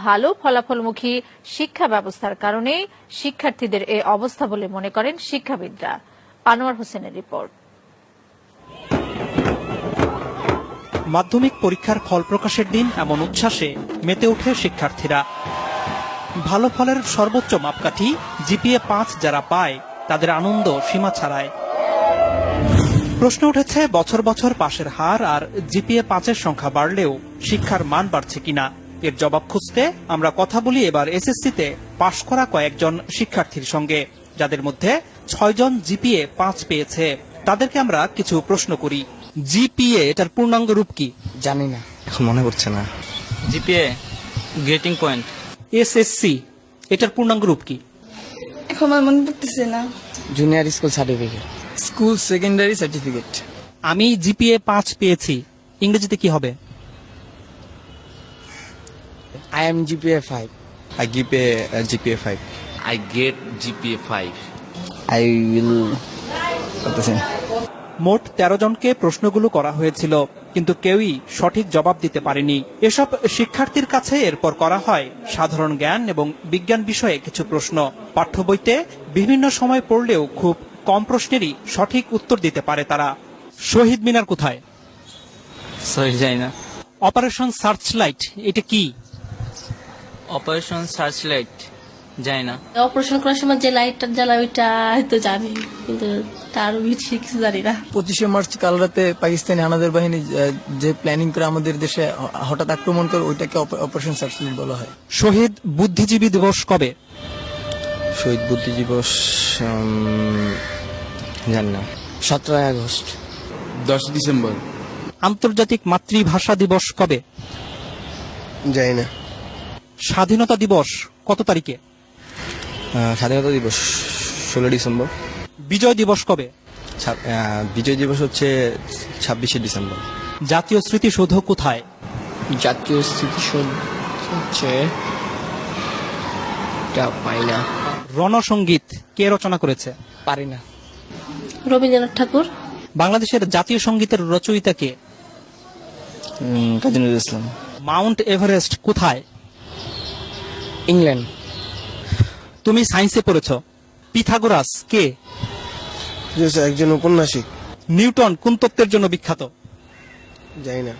ভালো ফলাফলমুখী শিক্ষা ব্যবস্থার কারণে শিক্ষার্থীদের এই অবস্থা বলে মনে করেন শিক্ষাবিদরা। আনোয়ার হোসেনের রিপোর্ট। মাধ্যমিক পরীক্ষার ফল প্রকাশের দিন এমন উচ্ছ্বাসে মেতে ওঠে শিক্ষার্থীরা। ভালো ফলের সর্বোচ্চ মাপকাঠি জিপিএ 5 যারা পায় তাদের আনন্দ সীমা ছাড়ায়। প্রশ্ন উঠেছে বছর বছর পাশের হার আর জিপিএ 5-এর সংখ্যা বাড়লেও শিক্ষার মান বাড়ছে কিনা। এর জবাব খুঁজতে আমরা কথা বলি এবার এসএসসিতে পাশ করা কয়েকজন শিক্ষার্থীর সঙ্গে, যাদের মধ্যে 6 জন জিপিএ 5 পেয়েছে। তাদেরকে আমরা কিছু প্রশ্ন করি। জিপিএ এটার পূর্ণাঙ্গ রূপ কি? জানি না, এখন মনে পড়ছে না। GPA grating point. এসএসসি এটার পূর্ণাঙ্গ রূপ কি? এখন আমার মনে পড়তেছে না। Junior school certificate. School secondary certificate. আমি জিপিএ 5 পেয়েছি, ইংরেজিতে কি হবে? I am GPA 5. I give a GPA 5. I get GPA 5. I will. মোট 13 জনকে প্রশ্নগুলো করা হয়েছিল, কিন্তু কেউই সঠিক জবাব দিতে পারেনি। এসব শিক্ষার্থীর কাছে এরপর করা হয় সাধারণ জ্ঞান এবং বিজ্ঞান বিষয়ে কিছু প্রশ্ন। পাঠ্য বইতে বিভিন্ন সময় পড়লেও খুব কম প্রশ্নেরই সঠিক উত্তর দিতে পারে তারা। শহীদ মিনার কোথায়? সরি, জানি না। অপারেশন সার্চলাইট এটা কি? অপারেশন সার্চলাইট জানি না। অপারেশন করার সময় যে লাইটটা জ্বালা ওইটা হয়তো জানি, কিন্তু তার বেশি কিছু জানি না। 25শে মার্চ কাল রাতে পাকিস্তানি হানাদার বাহিনী যে প্ল্যানিং করে আমাদের দেশে হঠাৎ আক্রমণ করে, ওইটাকে অপারেশন সার্চলাইট বলা হয়। শহীদ বুদ্ধিজীবী দিবস কবে? শহীদ বুদ্ধি দিবস জানি না। 17 আগস্ট। 10 ডিসেম্বর। আন্তর্জাতিক মাতৃভাষা দিবস কবে? জানি না। স্বাধীনতা দিবস কত তারিখে? স্বাধীনতা দিবস 16 ডিসেম্বর। বিজয় দিবস কবে? বিজয় দিবস হচ্ছে 26শে ডিসেম্বর। জাতীয় স্মৃতিসৌধ কোথায়? জাতীয় স্মৃতিসৌধ হচ্ছে পাই না। রণসঙ্গীত কে রচনা করেছে? পারি না। রবীন্দ্রনাথ ঠাকুর। বাংলাদেশের জাতীয় সঙ্গীতের রচয়িতা কে? কাজী নজরুল ইসলাম। মাউন্ট এভারেস্ট কোথায়? ইংল্যান্ড। তুমি সায়েন্সে পড়েছ। পিথাগোরাস কে? একজন ঔপন্যাসিক। নিউটন কোন তত্ত্বের জন্য বিখ্যাত? জানি না।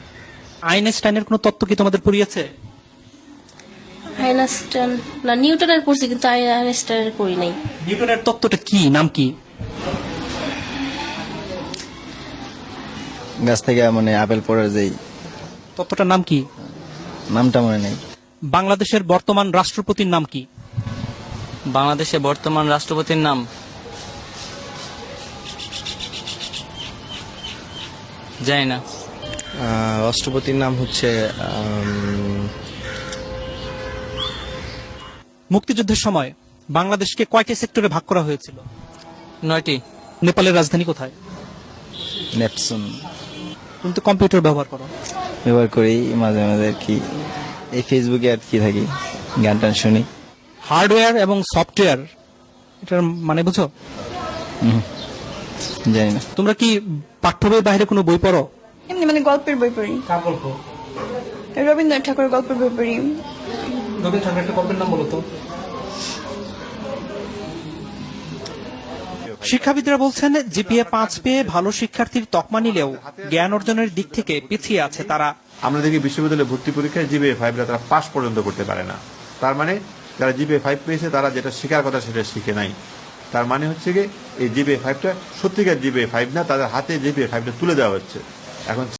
আইনস্টাইনের কোন তত্ত্ব কি তোমাদের পড়িয়েছে? আইনস্টাইন না, নিউটনের পড়ছি, কিন্তু আইনস্টাইনের পড়ি নাই। নিউটনের তত্ত্বটা কি, নাম কি? গাছ থেকে মানে আপেল পড়ার যেই তত্ত্বটার নাম কি? নামটা মনে নেই। বাংলাদেশের বর্তমান রাষ্ট্রপতির নাম কি? বাংলাদেশের বর্তমান রাষ্ট্রপতির নাম জানি না। রাষ্ট্রপতির নাম হচ্ছে মুক্তিযুদ্ধের সময় বাংলাদেশকে কয়টি সেক্টরে ভাগ করা হয়েছিল? 9টি। নেপালের রাজধানী কোথায়? নেপসুন। তুমি তো কম্পিউটার ব্যবহার করো। ব্যবহার করি মাঝে মাঝে আর কি, এই ফেসবুকে আর কি থাকি, গান টান শুনি। হার্ডওয়্যার এবং সফটওয়্যার এটার মানে বুঝো? জানি না। তোমরা কি পাঠ্য বইয়ের বাইরে কোনো বই পড়ো? এমনি মানে গল্পের বই পড়ি। কার গল্প? রবীন্দ্রনাথ ঠাকুরের গল্পের বই পড়ি। রবীন্দ্রনাথ ঠাকুরের একটা গল্পের নাম বলো তো। শিক্ষাবিদরা বলছেন জিপিএ 5 পেয়ে ভালো শিক্ষার্থীর তকমা নিলেও জ্ঞান অর্জনের দিক থেকে পিছিয়ে আছে তারা। আমরা দেখি বিশ্ববিদ্যালয়ে ভর্তি পরীক্ষায় জিপিএ 5 তারা পাস পর্যন্ত করতে পারে না। তার মানে যারা জিপিএ 5 পেয়েছে তারা যেটা শেখার কথা সেটা শিখে নাই। তার মানে হচ্ছে কি এই জিপিএ 5টা সত্যিকার জিপিএ 5 না, তাদের হাতে জিপিএ 5টা তুলে দেওয়া হচ্ছে। এখন